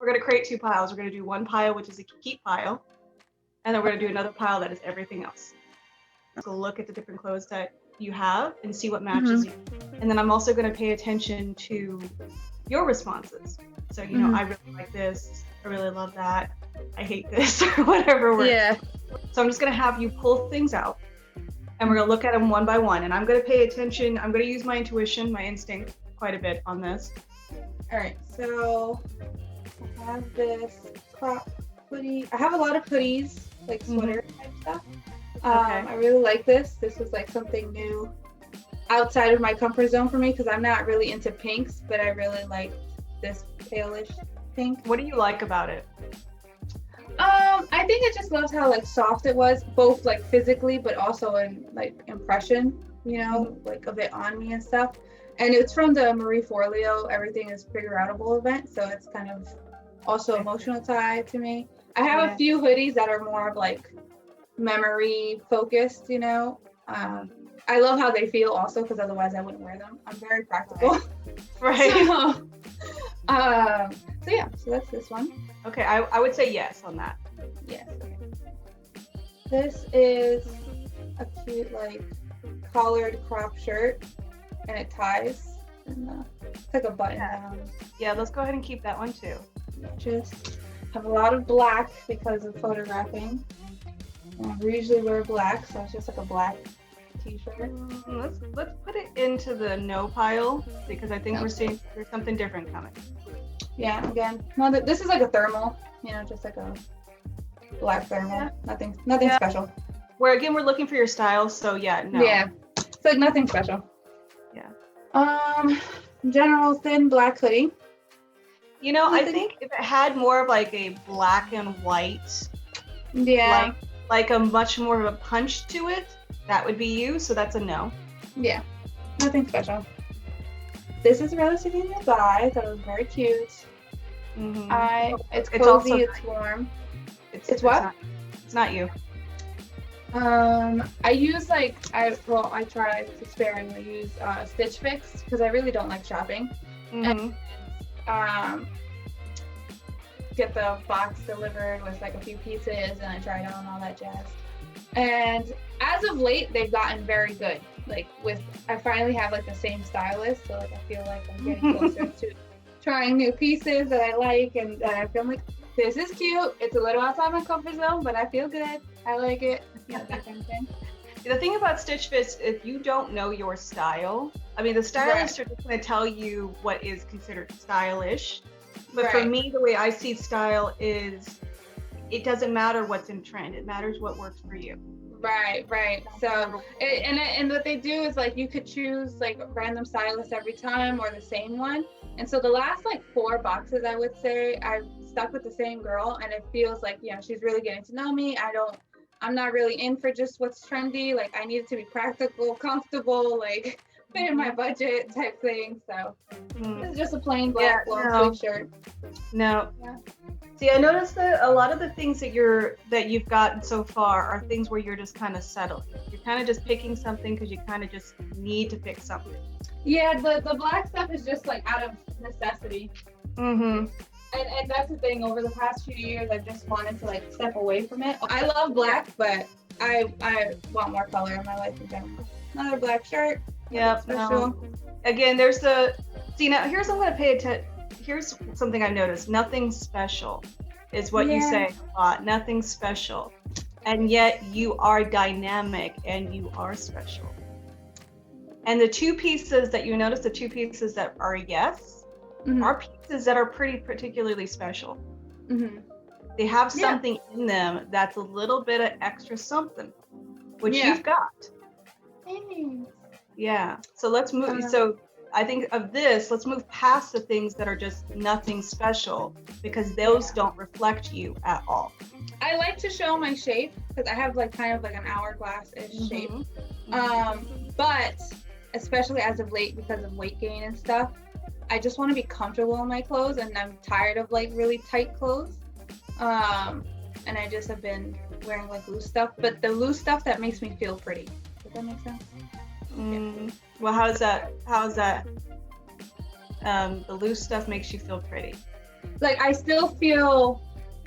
we're going to create 2 piles. We're going to do one pile, which is a keep pile. And then we're going to do another pile that is everything else. So look at the different clothes that you have and see what matches you. And then I'm also going to pay attention to your responses. So, you know, I really like this. I really love that. I hate this or whatever works. Yeah. So I'm just going to have you pull things out and we're going to look at them one by one. And I'm going to pay attention. I'm going to use my intuition, my instinct quite a bit on this. All right. So I have this crop hoodie. I have a lot of hoodies, like sweater type stuff. I really like this. This was like something new outside of my comfort zone for me because I'm not really into pinks, but I really like this palish pink. What do you like about it? I think I just loved how like soft it was, both like physically, but also in like impression, you know, like of it on me and stuff. And it's from the Marie Forleo Everything is Figure Outable event, so it's kind of also emotional tie to me. I have a few hoodies that are more of like memory focused, you know. I love how they feel also because otherwise I wouldn't wear them. I'm very practical. Right. So yeah, so that's this one. Okay, I would say yes on that. Yes. Okay. This is a cute like collared crop shirt and it ties and it's like a button down. Yeah, let's go ahead and keep that one too. Just have a lot of black because of photographing. I usually wear black, so it's just like a black t-shirt. Let's put it into the no pile because I think we're seeing there's something different coming. Yeah, again, no, this is like a thermal, you know, just like a black thermal. Yeah. Nothing special. Where again, we're looking for your style, so yeah, no. Yeah, it's like nothing special. Yeah. General thin black hoodie. You know, I think if it had more of like a black and white, like a much more of a punch to it, that would be you. So that's a no. Yeah, nothing special. This is relatively new buy. That was very cute. It's cozy. It's warm. It's what? It's not you. I use I try to sparingly use Stitch Fix because I really don't like shopping. And get the box delivered with like a few pieces and I try it on all that jazz. And as of late, they've gotten very good. Like I finally have like the same stylist, so like I feel like I'm getting closer to trying new pieces that I like and that I feel like this is cute. It's a little outside my comfort zone, but I feel good. I like it. The thing about Stitch Fits, if you don't know your style, I mean, the stylists are just going to tell you what is considered stylish. But for me, the way I see style is it doesn't matter what's in trend. It matters what works for you. Right. So, and what they do is like you could choose like a random stylist every time or the same one. And so the last like 4 boxes, I would say, I've stuck with the same girl, and it feels like, you know, she's really getting to know me. I'm not really in for just what's trendy. Like I need it to be practical, comfortable, like fit in my budget type thing. So this is just a plain black long sleeve shirt. No. Yeah. See, I noticed that a lot of the things that you've gotten so far are things where you're just kind of settling. You're kind of just picking something because you kind of just need to pick something. Yeah, the black stuff is just like out of necessity. And that's the thing. Over the past few years, I've just wanted to like step away from it. I love black, but I want more color in my life in general. Another black shirt. Yeah. No. Again, here's I'm going to pay attention. Here's something I've noticed. Nothing special is what you say a lot. Nothing special. And yet you are dynamic and you are special. And the 2 pieces that you notice, the 2 pieces that are yes, are pieces that are pretty particularly special. They have something in them that's a little bit of extra something, which you've got. Yeah. So let's move. So I think of this, let's move past the things that are just nothing special because those don't reflect you at all. I like to show my shape because I have like kind of like an hourglass-ish shape. But especially as of late because of weight gain and stuff, I just want to be comfortable in my clothes and I'm tired of like really tight clothes. And I just have been wearing like loose stuff, but the loose stuff that makes me feel pretty. Does that make sense? Well, how's that? The loose stuff makes you feel pretty. like I still feel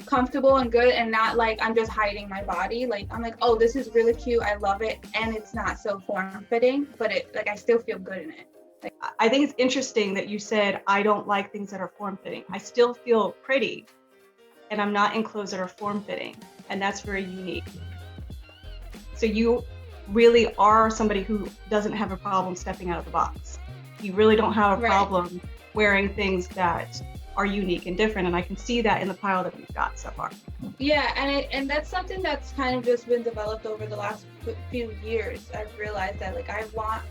comfortable and good, and not like I'm just hiding my body. Like I'm like, oh, this is really cute, I love it, and it's not so form fitting, but it like I still feel good in it. Like, I think it's interesting that you said I don't like things that are form fitting. I still feel pretty, and I'm not in clothes that are form fitting, and that's very unique. So you really are somebody who doesn't have a problem stepping out of the box. You really don't have a problem wearing things that are unique and different, and I can see that in the pile that we've got so far. Yeah, and that's something that's kind of just been developed over the last few years. I've realized that like I want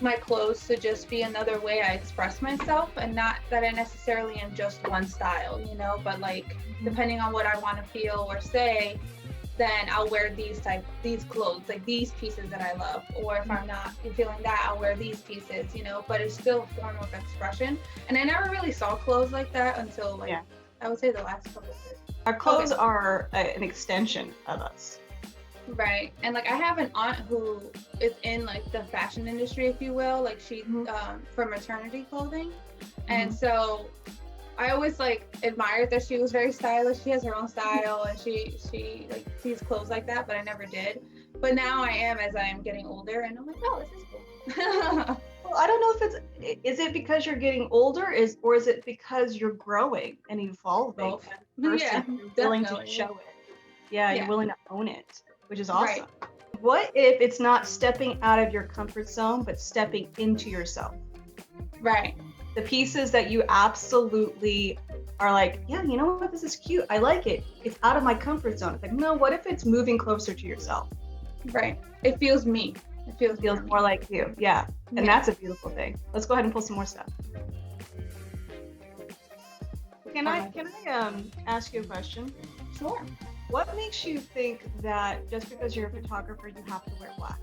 my clothes to just be another way I express myself, and not that I necessarily am just one style, you know, but like depending on what I want to feel or say, then I'll wear these clothes, like these pieces that I love. Or if I'm not feeling that, I'll wear these pieces, you know, but it's still a form of expression. And I never really saw clothes like that until like, I would say the last couple of years. Our clothes are an extension of us. Right. And like I have an aunt who is in like the fashion industry, if you will, like she's for maternity clothing. And so I always like admired that she was very stylish. She has her own style, and she like sees clothes like that, but I never did. But now I am, as I am getting older, and I'm like, oh, this is cool. Well, I don't know if is it because you're getting older, or is it because you're growing and evolving as a person, you're willing to show it. Yeah, you're willing to own it, which is awesome. Right. What if it's not stepping out of your comfort zone, but stepping into yourself? Right. The pieces that you absolutely are like, yeah, you know what, this is cute, I like it. It's out of my comfort zone. It's like, no, what if it's moving closer to yourself? Right. It feels me. It feels more like you. Yeah. And that's a beautiful thing. Let's go ahead and pull some more stuff. Can I ask you a question? Sure. What makes you think that just because you're a photographer, you have to wear black?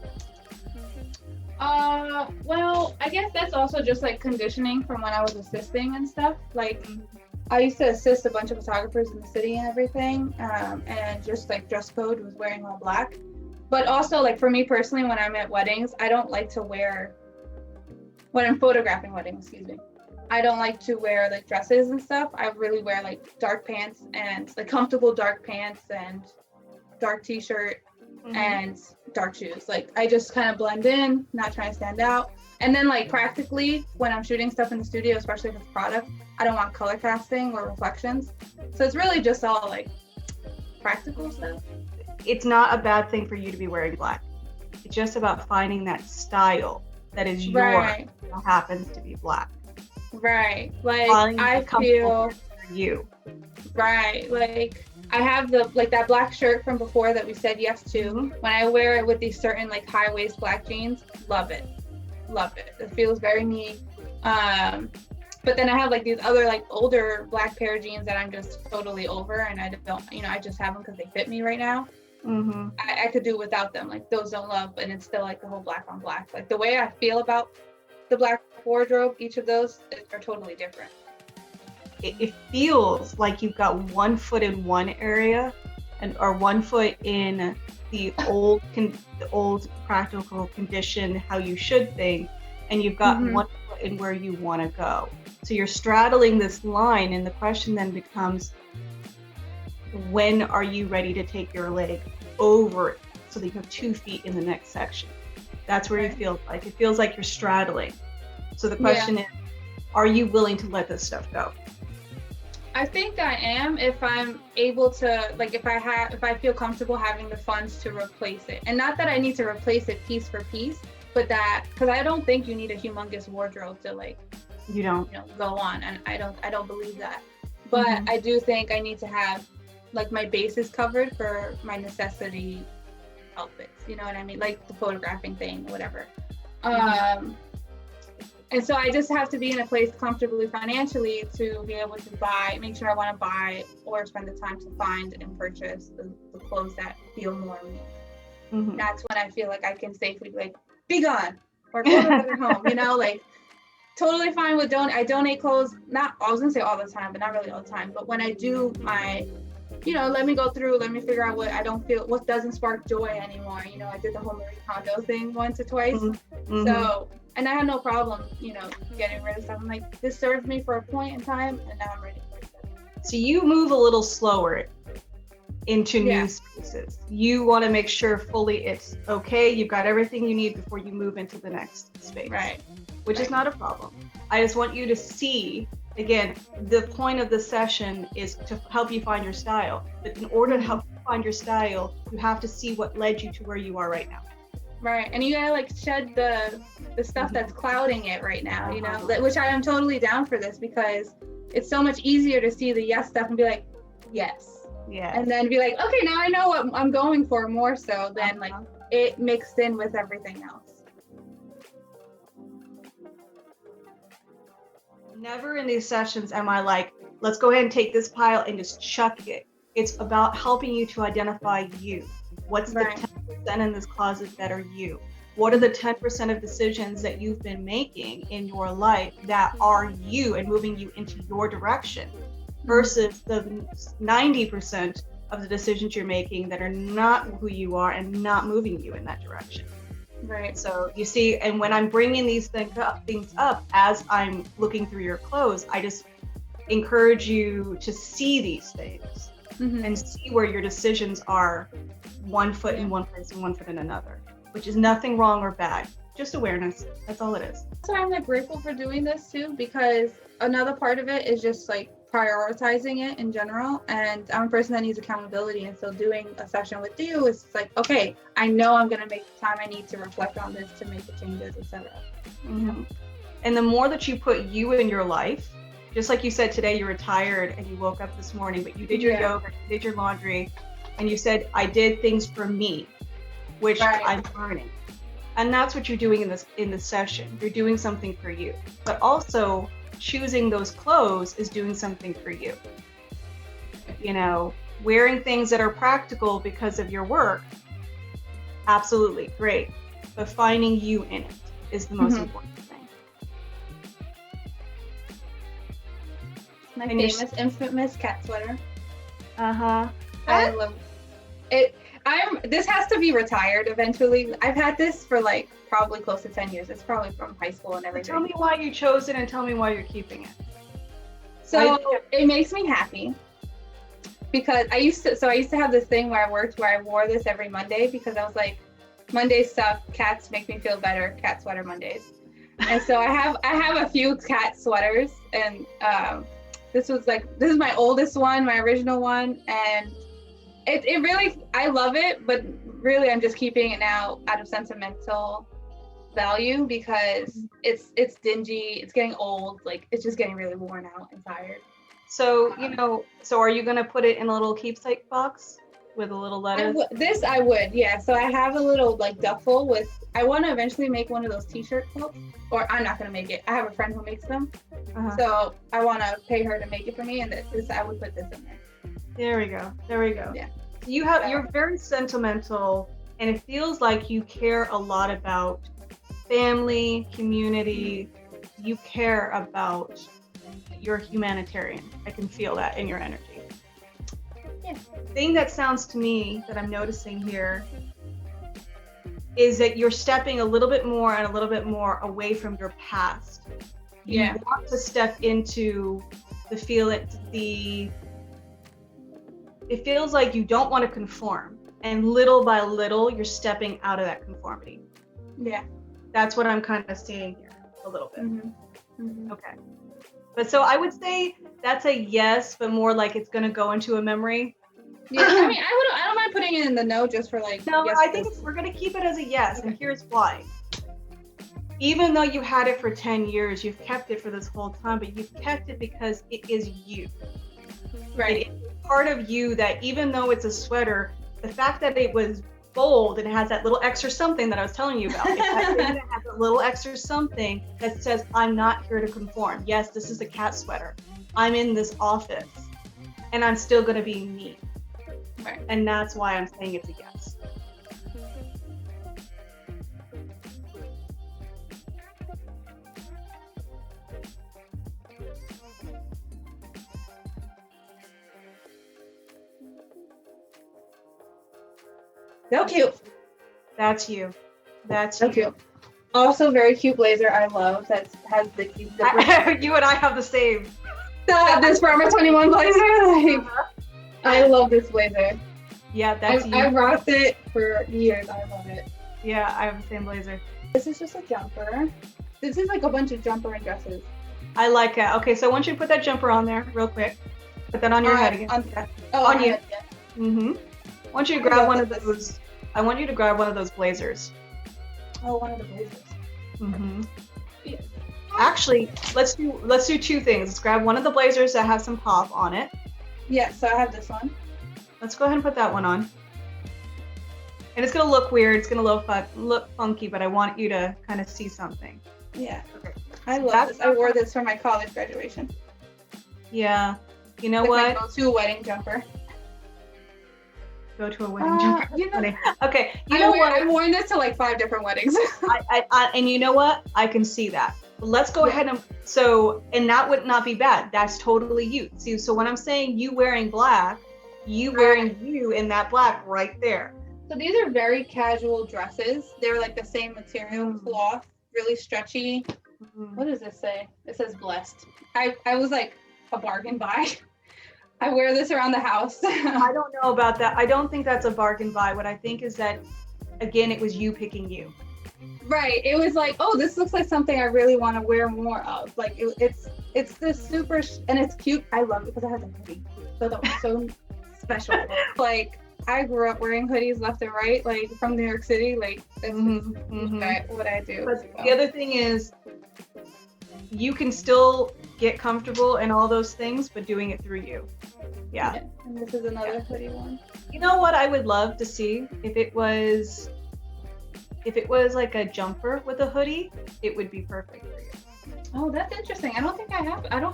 Well, I guess that's also just like conditioning from when I was assisting and stuff. Like I used to assist a bunch of photographers in the city and everything, and just like dress code was wearing all black. But also like for me personally, when I'm at weddings, I don't like to wear, when I'm photographing weddings, I don't like to wear like dresses and stuff. I really wear like dark pants and like comfortable dark pants and dark t-shirt and dark shoes. Like I just kind of blend in, not trying to stand out. And then like practically when I'm shooting stuff in the studio, especially if it's product, I don't want color casting or reflections. So it's really just all like practical stuff. It's not a bad thing for you to be wearing black. It's just about finding that style that is yours, that happens to be black. Right. Like I feel for you. Right. Like I have that black shirt from before that we said yes to. When I wear it with these certain like high waist black jeans, love it. It feels very me. But then I have like these other like older black pair of jeans that I'm just totally over, and I don't, I just have them because they fit me right now. I could do without them. Like those don't love, and it's still like the whole black on black. Like the way I feel about the black wardrobe, each of those are totally different. It feels like you've got 1 foot in one area, or 1 foot in the old practical condition, how you should think, and you've got 1 foot in where you want to go. So you're straddling this line, and the question then becomes, when are you ready to take your leg over it so that you have 2 feet in the next section? That's where you feel like. It feels like you're straddling. So the question is, are you willing to let this stuff go? I think I am, if I'm able to, like if I feel comfortable having the funds to replace it. And not that I need to replace it piece for piece, but that, because I don't think you need a humongous wardrobe to like, go on. And I don't believe that. But I do think I need to have like my bases covered for my necessity outfits, you know what I mean? Like the photographing thing, whatever. And so I just have to be in a place comfortably financially to be able to make sure I want to buy or spend the time to find and purchase the clothes that feel more me. That's when I feel like I can safely be like, be gone, or go to another home, like totally fine with I donate clothes, I was gonna say all the time, but not really all the time. But when I do my let me go through, let me figure out what doesn't spark joy anymore. I did the whole Marie Kondo thing once or twice. Mm-hmm. So, and I had no problem, getting rid of stuff. I'm like, this served me for a point in time, and now I'm ready for it. So you move a little slower into new spaces. You want to make sure fully it's okay, you've got everything you need before you move into the next space. Right. Which is not a problem. I just want you to see, again, the point of the session is to help you find your style. But in order to help you find your style, you have to see what led you to where you are right now. Right. And you gotta shed the stuff that's clouding it right now, which I am totally down for this, because it's so much easier to see the yes stuff and be like, yes. Yeah. And then be like, okay, now I know what I'm going for more so than it mixed in with everything else. Never in these sessions am I like, let's go ahead and take this pile and just chuck it. It's about helping you to identify you. What's the 10% in this closet that are you? What are the 10% of decisions that you've been making in your life that are you and moving you into your direction, versus the 90% of the decisions you're making that are not who you are and not moving you in that direction. Right. So you see, and when I'm bringing these things up as I'm looking through your clothes, I just encourage you to see these things and see where your decisions are, one foot in one place and one foot in another, which is nothing wrong or bad, just awareness. That's all it is. So I'm grateful for doing this too, because another part of it is just prioritizing it in general, and I'm a person that needs accountability, and so doing a session with you is okay, I know I'm going to make the time I need to reflect on this to make the changes, etc. And the more that you put you in your life, just like you said today, you were tired and you woke up this morning, but you did your yoga, you did your laundry, and you said, I did things for me, which I'm learning. And that's what you're doing in this session. You're doing something for you, but also choosing those clothes is doing something for you. Wearing things that are practical because of your work, absolutely great, but finding you in it is the most important thing. My infamous cat sweater. I love it. This has to be retired eventually. I've had this for probably close to 10 years. It's probably from high school and everything. Tell me why you chose it and tell me why you're keeping it. So it makes me happy, because I used to have this thing where I worked where I wore this every Monday, because I was like, Mondays suck, cats make me feel better, cat sweater Mondays. And so I have a few cat sweaters, and this is my oldest one, my original one, and it really, I love it, but really I'm just keeping it now out of sentimental value, because it's dingy, it's getting old, it's just getting really worn out and tired. So so are you gonna put it in a little keepsake box with a little letter? I would, yeah. So I have a little duffel with, I want to eventually make one of those t-shirt quilts, or I'm not gonna make it, I have a friend who makes them. So I want to pay her to make it for me, and I would put this in there. There we go. Yeah. You're very sentimental, and it feels like you care a lot about family, community. You care about, you're humanitarian. I can feel that in your energy. Yeah. The thing that sounds to me that I'm noticing here is that you're stepping a little bit more and a little bit more away from your past. You want to step into it feels like you don't want to conform, and little by little you're stepping out of that conformity. Yeah. That's what I'm kind of seeing here a little bit. Okay. But so I would say that's a yes, but more like it's going to go into a memory. Yeah, I mean, I don't mind putting it in the no, just for No, yes, I think we're going to keep it as a yes, and here's why. Even though you had it for 10 years, you've kept it for this whole time, but you've kept it because it is you. Right. It is part of you that, even though it's a sweater, the fact that it was bold and it has that little extra something that I was telling you about, it has a little extra something that says, I'm not here to conform. Yes, this is a cat sweater. I'm in this office and I'm still going to be me. Right. And that's why I'm saying it's a yes. So cute. That's you. That's So you. cute. Also, very cute blazer. I love that has the cute zipper. You and I have the same. This Forever 21 blazer. Like, I love this blazer. Yeah, that's you. I rocked it for years. I love it. Yeah, I have the same blazer. This is just a jumper. This is like a bunch of jumper and dresses. I like it. Okay, so I want you to put that jumper on there real quick. Put that on your head again. On you. Mm-hmm. I want you to grab one of those. I want you to grab one of those blazers. Oh, one of the blazers. Mm-hmm. Yeah. Actually, let's do two things. Let's grab one of the blazers that has some pop on it. Yeah, so I have this one. Let's go ahead and put that one on. And it's gonna look weird. It's gonna look funky, but I want you to kind of see something. Yeah. Okay. I love this. I wore this for my college graduation. Yeah. You know It's what? my go-to wedding jumper. Go to a wedding jumper. You know, okay. You know what? I've worn this to like 5 different weddings. And you know what? I can see that. But let's go ahead and and that would not be bad. That's totally you. See, so when I'm saying you wearing black, you wearing you in that black right there. So these are very casual dresses. They're like the same material, cloth, really stretchy. Mm-hmm. What does this say? It says blessed. I was like a bargain buy. I wear this around the house. I don't know about that. I don't think that's a bargain buy. What I think is that, again, it was you picking you. Right. It was like, oh, this looks like something I really want to wear more of. Like it's this super and it's cute. I love it because I have a hoodie. So that was so special. Like I grew up wearing hoodies left and right, like from New York City. Like that's what I do. But the other thing is, you can still get comfortable and all those things, but doing it through you. Yeah. And this is another hoodie one. You know what I would love to see? If it was like a jumper with a hoodie, it would be perfect for you. Oh, that's interesting. I don't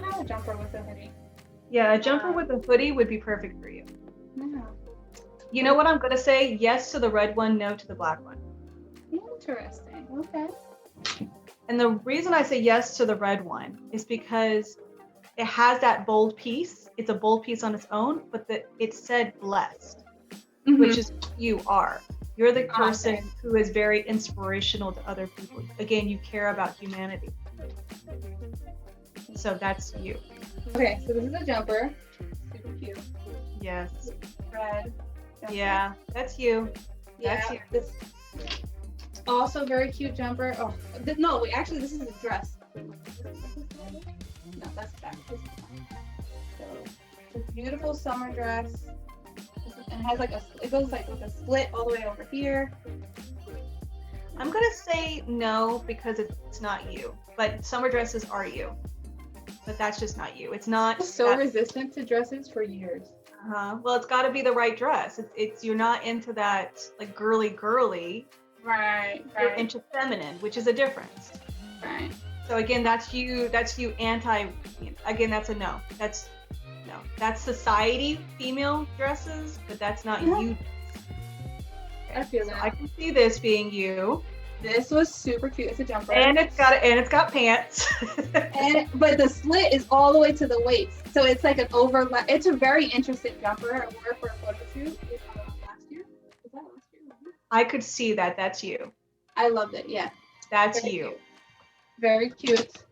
have a jumper with a hoodie. Yeah, a jumper with a hoodie would be perfect for you. Yeah. You know what I'm gonna say? Yes to the red one, no to the black one. Interesting. Okay. And the reason I say yes to the red one is because it has that bold piece. It's a bold piece on its own, but it said blessed, which is who you are. You're the person who is very inspirational to other people. Again, you care about humanity. So that's you. Okay, so this is a jumper. Super cute. Yes. Red. Jumper. Yeah, that's you. That's you. This also very cute jumper. Oh, no, wait, actually this is a dress. No, that's back. So, it's a beautiful summer dress. And it has like it goes like with a split all the way over here. I'm gonna say no because it's not you. But summer dresses are you. But that's just not you. It's not. I was so resistant to dresses for years. Well, it's got to be the right dress. It's you're not into that like girly. Right. You're into feminine, which is a difference. Right. So again, that's you anti. Again, that's a no. That's no. That's society female dresses, but that's not you. Okay. I feel that. I can see this being you. This was super cute. It's a jumper. And it's got pants. But the slit is all the way to the waist. So it's like an overlap. It's a very interesting jumper. I wore it for a photo shoot last year. Was that last year? I could see that. That's you. I loved it. Yeah. That's very you. Cute. Very cute.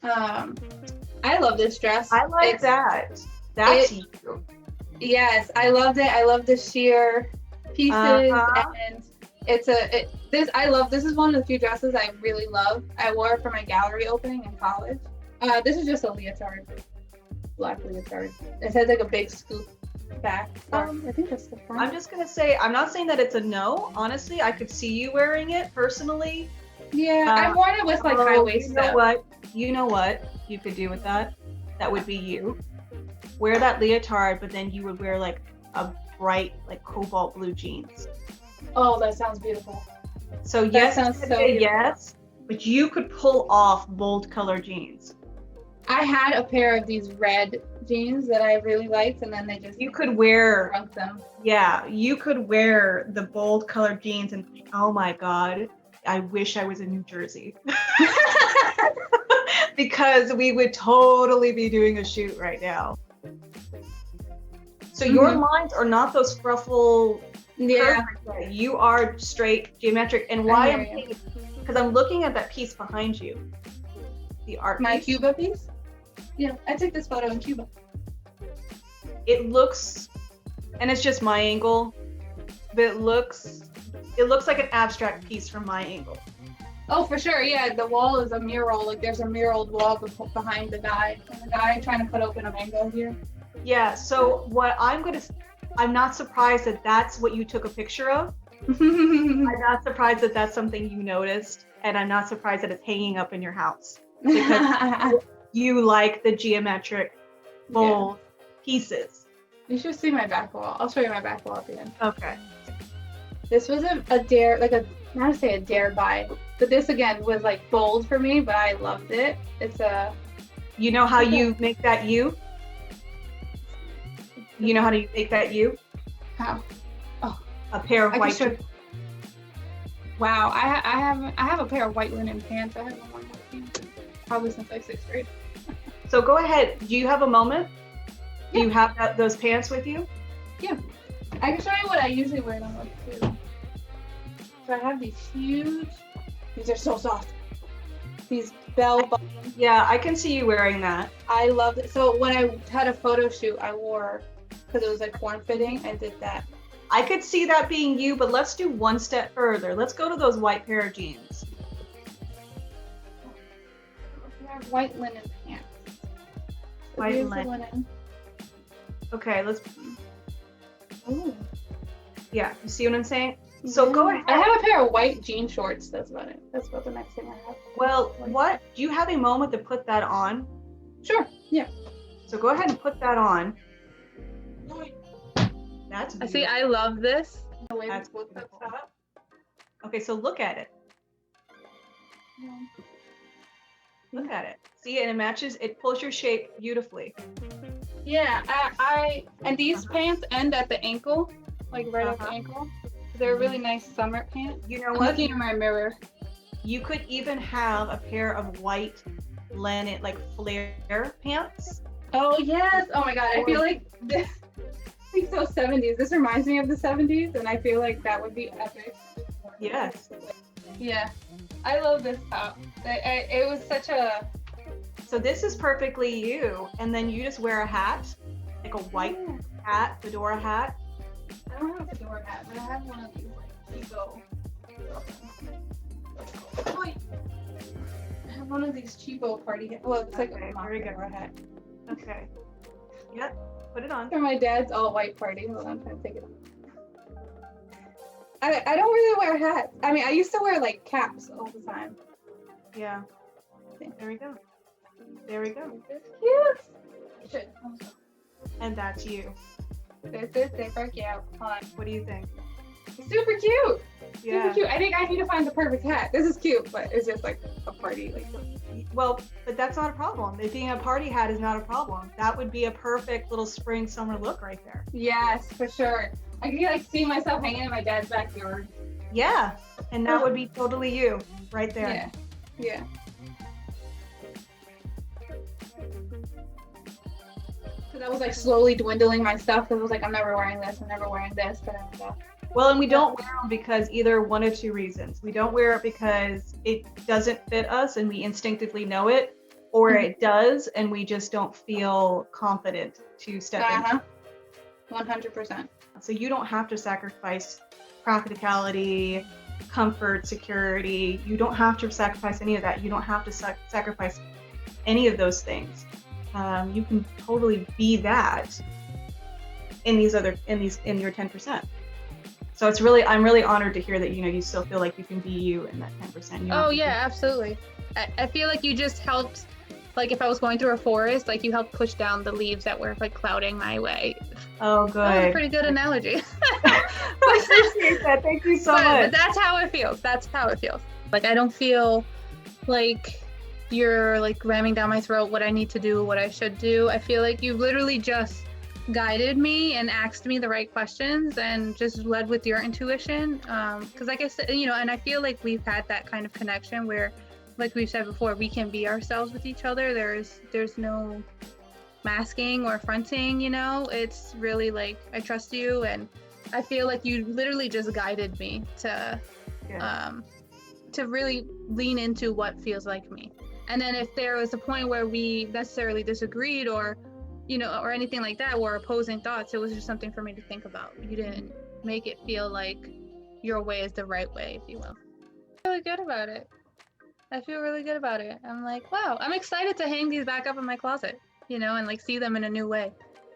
I love this dress. I like that. That's you. Yes, I loved it. I love the sheer pieces and this is one of the few dresses I really love. I wore it for my gallery opening in college. This is just a leotard, black leotard. It has like a big scoop back. I think that's the front. I'm just gonna say, I'm not saying that it's a no. Honestly, I could see you wearing it personally. Yeah, I've worn it with like high waist. You know what you could do with that? That would be you. Wear that leotard, but then you would wear like a bright, like cobalt blue jeans. Oh, that sounds beautiful. So yes, but you could pull off bold color jeans. I had a pair of these red jeans that I really liked, and then they just you could wear shrunk them. Yeah, you could wear the bold colored jeans, and oh my god, I wish I was in New Jersey. Because we would totally be doing a shoot right now. So your lines are not those scruffle Yeah. curves. You are straight geometric. And why I'm saying, because I'm looking at that piece behind you, the art My piece. Cuba piece? Yeah, I took this photo in Cuba. It looks, and it's just my angle, but it looks like an abstract piece from my angle. Oh, for sure. Yeah, the wall is a mural. Like there's a muraled wall behind the guy. And the guy trying to cut open a mango here. Yeah. So what I'm not surprised that that's what you took a picture of. I'm not surprised that that's something you noticed, and I'm not surprised that it's hanging up in your house because you like the geometric, bold pieces. You should see my back wall. I'll show you my back wall at the end. Okay. This was a dare, like not to say a dare buy, but this again was like bold for me, but I loved it. It's a. You know how you make that you? You know how to make that you? How? Oh. A pair of white. Wow, I have a pair of white linen pants. I haven't worn white pants probably since like 6th grade. So go ahead. Do you have a moment? Do you have those pants with you? Yeah. I can show you what I usually wear them with too. So I have these huge. These are so soft. These bell buttons. Yeah, I can see you wearing that. I love it. So when I had a photo shoot, I wore, because it was like form fitting, I did that. I could see that being you, but let's do one step further. Let's go to those white pair of jeans. White linen pants. So White linen. Okay, let's. Ooh. Yeah, you see what I'm saying? So go ahead. I have a pair of white jean shorts. That's about it. That's about the next thing I have. Well, what? Do you have a moment to put that on? Sure. Yeah. So go ahead and put that on. That's beautiful. See, I love this. That's beautiful. Okay, so look at it. Look at it. See, and it matches. It pulls your shape beautifully. Yeah, and these pants end at the ankle, like right at the ankle. They're really nice summer pants. You know I'm what? looking in my mirror. You could even have a pair of white linen, like flare pants. Oh yes! Oh my god! I feel like this. I think so 70s. This reminds me of the 70s, and I feel like that would be epic. Yes. Yeah, I love this top. It was such a. So this is perfectly you, and then you just wear a hat, like a white hat, fedora hat. I don't have a fedora hat, but I have one of these like cheapo. I have one of these cheapo party hats. Well, it's like a fedora hat. Okay. Yep. Put it on. For my dad's all white party. Hold on, I'm trying to take it off. I don't really wear hats. I mean, I used to wear like caps all the time. Yeah. There we go. There we go. Cute. And that's you. This is super cute. Hold on. What do you think? Super cute. Yeah. Super cute. I think I need to find the perfect hat. This is cute, but it's just like a party. Like. Well, but that's not a problem. If being a party hat is not a problem, that would be a perfect little spring summer look right there. Yes, for sure. I can like see myself hanging in my dad's backyard. Yeah, and that would be totally you right there. Yeah. Yeah. So that was like slowly dwindling my stuff. It was like I'm never wearing this. I'm never wearing this. Well, and we don't wear them because either one of two reasons. We don't wear it because it doesn't fit us and we instinctively know it, or it does and we just don't feel confident to step in. 100%. So you don't have to sacrifice practicality, comfort, security. You don't have to sacrifice any of that. You don't have to sacrifice any of those things. You can totally be that in your 10%. So I'm really honored to hear that, you still feel like you can be you in that 10%. Oh yeah, absolutely. I feel like you just helped, like if I was going through a forest, like you helped push down the leaves that were like clouding my way. Oh, good. That was a pretty good analogy. I appreciate that. Thank you so much. But that's how it feels. That's how it feels. Like I don't feel like you're like ramming down my throat what I need to do, what I should do. I feel like you literally just guided me and asked me the right questions and just led with your intuition. Because like I said, and I feel like we've had that kind of connection where, like we've said before, we can be ourselves with each other. There's no masking or fronting, you know. It's really like I trust you, and I feel like you literally just guided me to really lean into what feels like me. And then if there was a point where we necessarily disagreed or, you know, or anything like that, or opposing thoughts, it was just something for me to think about. You didn't make it feel like your way is the right way, if you will. I feel really good about it. I feel really good about it. I'm like, wow, I'm excited to hang these back up in my closet, you know, and like see them in a new way.